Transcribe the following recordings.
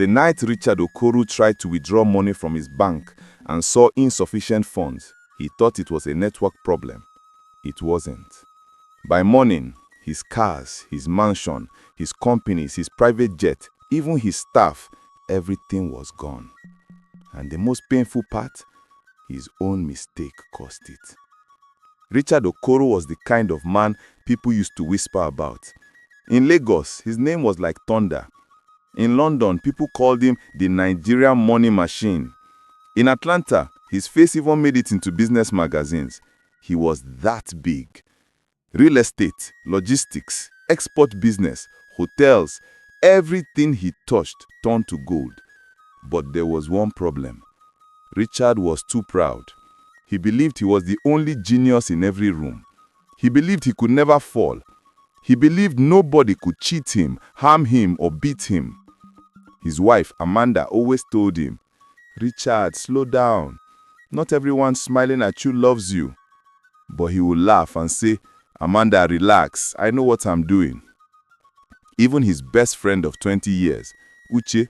The night Richard Okoro tried to withdraw money from his bank and saw insufficient funds, he thought it was a network problem. It wasn't. By morning, his cars, his mansion, his companies, his private jet, even his staff, everything was gone. And the most painful part, his own mistake cost it. Richard Okoro was the kind of man people used to whisper about. In Lagos, his name was like thunder. In London, people called him the Nigerian money machine. In Atlanta, his face even made it into business magazines. He was that big. Real estate, logistics, export business, hotels, everything he touched turned to gold. But there was one problem. Richard was too proud. He believed he was the only genius in every room. He believed he could never fall. He believed nobody could cheat him, harm him, or beat him. His wife, Amanda, always told him, "Richard, slow down. Not everyone smiling at you loves you." But he would laugh and say, "Amanda, relax. I know what I'm doing." Even his best friend of 20 years, Uche,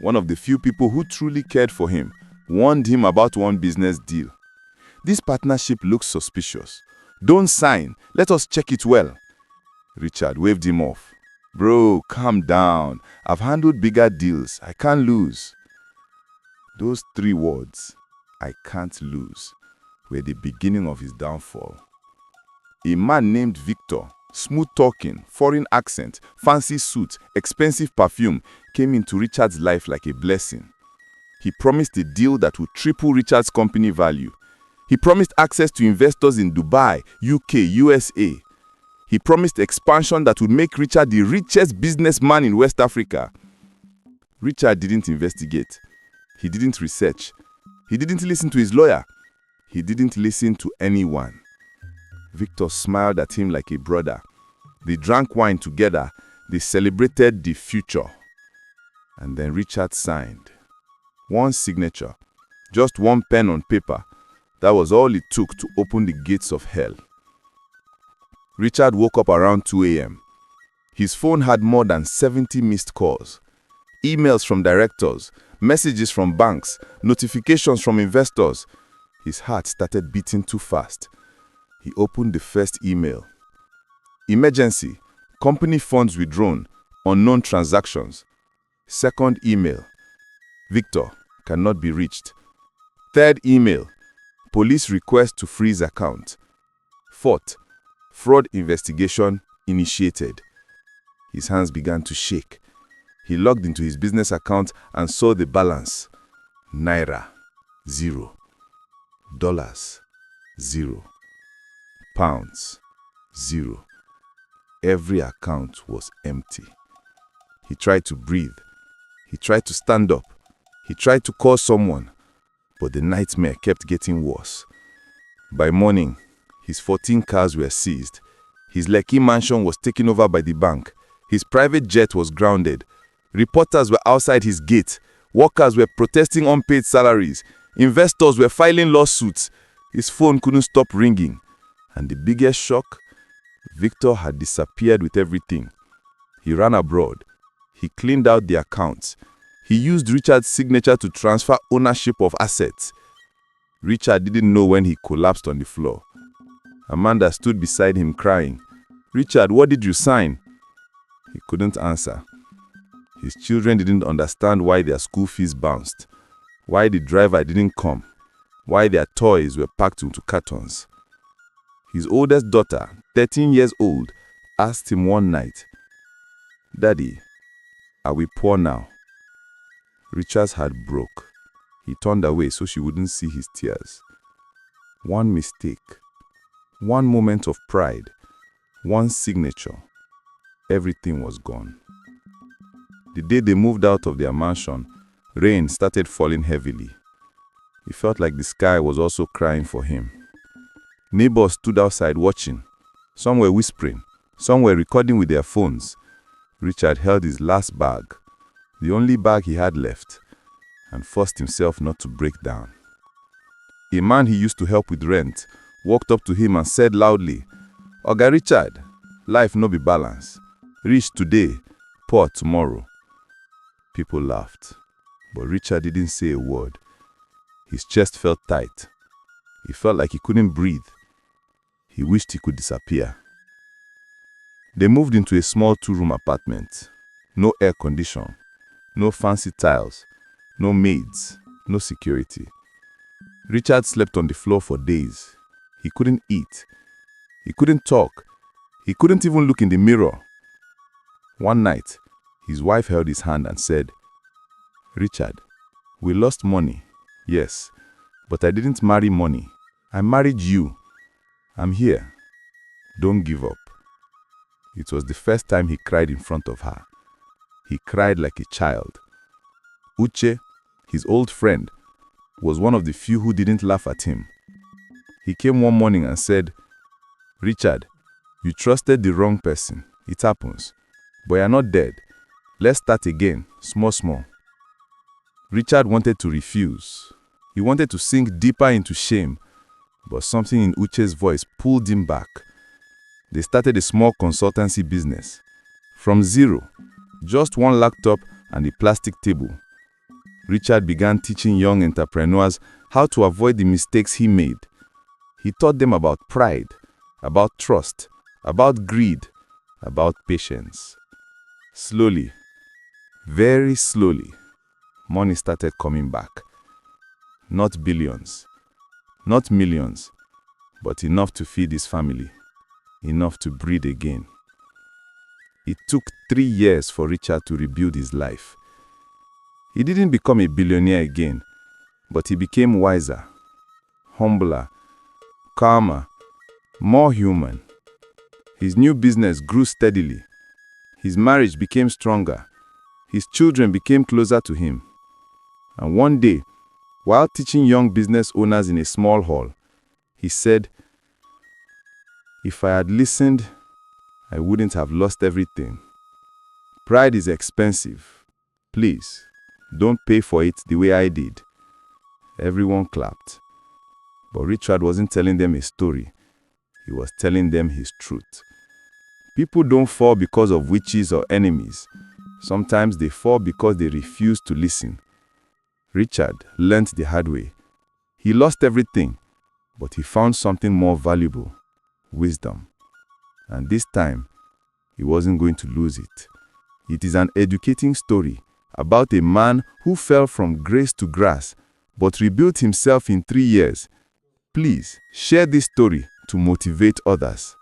one of the few people who truly cared for him, warned him about one business deal. "This partnership looks suspicious. Don't sign. Let us check it well." Richard waved him off. "Bro, calm down. I've handled bigger deals. I can't lose." Those 3 words, "I can't lose," were the beginning of his downfall. A man named Victor, smooth talking, foreign accent, fancy suit, expensive perfume, came into Richard's life like a blessing. He promised a deal that would triple Richard's company value. He promised access to investors in Dubai, UK, USA. He promised expansion that would make Richard the richest businessman in West Africa. Richard didn't investigate. He didn't research. He didn't listen to his lawyer. He didn't listen to anyone. Victor smiled at him like a brother. They drank wine together. They celebrated the future. And then Richard signed. One signature, just one pen on paper. That was all it took to open the gates of hell. Richard woke up around 2 a.m. His phone had more than 70 missed calls. Emails from directors, messages from banks, notifications from investors. His heart started beating too fast. He opened the first email. Emergency, company funds withdrawn, unknown transactions. Second email, Victor, cannot be reached. Third email, police request to freeze account. Fourth, fraud investigation initiated. His hands began to shake. He logged into his business account and saw the balance. Naira, 0. Dollars, 0. Pounds, 0. Every account was empty. He tried to breathe. He tried to stand up. He tried to call someone, but the nightmare kept getting worse. By morning, his 14 cars were seized. His Lekki mansion was taken over by the bank. His private jet was grounded. Reporters were outside his gate. Workers were protesting unpaid salaries. Investors were filing lawsuits. His phone couldn't stop ringing. And the biggest shock, Victor had disappeared with everything. He ran abroad. He cleaned out the accounts. He used Richard's signature to transfer ownership of assets. Richard didn't know when he collapsed on the floor. Amanda stood beside him crying. "Richard, what did you sign?" He couldn't answer. His children didn't understand why their school fees bounced, why the driver didn't come, why their toys were packed into cartons. His oldest daughter, 13 years old, asked him one night, "Daddy, are we poor now?" Richard's heart broke. He turned away so she wouldn't see his tears. One mistake, one moment of pride, one signature, everything was gone. The day they moved out of their mansion, rain started falling heavily. He felt like the sky was also crying for him. Neighbors stood outside watching. Some were whispering. Some were recording with their phones. Richard held his last bag, the only bag he had left, and forced himself not to break down. A man he used to help with rent walked up to him and said loudly, "Oga Richard, life no be balance. Rich today, poor tomorrow." People laughed, but Richard didn't say a word. His chest felt tight. He felt like he couldn't breathe. He wished he could disappear. They moved into a small 2-room apartment. No air condition, no fancy tiles, no maids, no security. Richard slept on the floor for days. He couldn't eat. He couldn't talk. He couldn't even look in the mirror. One night, his wife held his hand and said, "Richard, we lost money, yes, but I didn't marry money. I married you. I'm here. Don't give up." It was the first time he cried in front of her. He cried like a child. Uche, his old friend, was one of the few who didn't laugh at him. He came one morning and said, "Richard, you trusted the wrong person. It happens. But you're not dead. Let's start again, small, small." Richard wanted to refuse. He wanted to sink deeper into shame, but something in Uche's voice pulled him back. They started a small consultancy business. From zero, just one laptop and a plastic table. Richard began teaching young entrepreneurs how to avoid the mistakes he made. He taught them about pride, about trust, about greed, about patience. Slowly, very slowly, money started coming back. Not billions, not millions, but enough to feed his family, enough to breathe again. It took 3 years for Richard to rebuild his life. He didn't become a billionaire again, but he became wiser, humbler, calmer, more human. His new business grew steadily. His marriage became stronger. His children became closer to him. And one day, while teaching young business owners in a small hall, he said, "If I had listened, I wouldn't have lost everything. Pride is expensive. Please, don't pay for it the way I did." Everyone clapped. But Richard wasn't telling them a story. He was telling them his truth. People don't fall because of witches or enemies. Sometimes they fall because they refuse to listen. Richard learned the hard way. He lost everything, but he found something more valuable: wisdom. And this time, he wasn't going to lose it. It is an educating story about a man who fell from grace to grass, but rebuilt himself in 3 years. Please share this story to motivate others.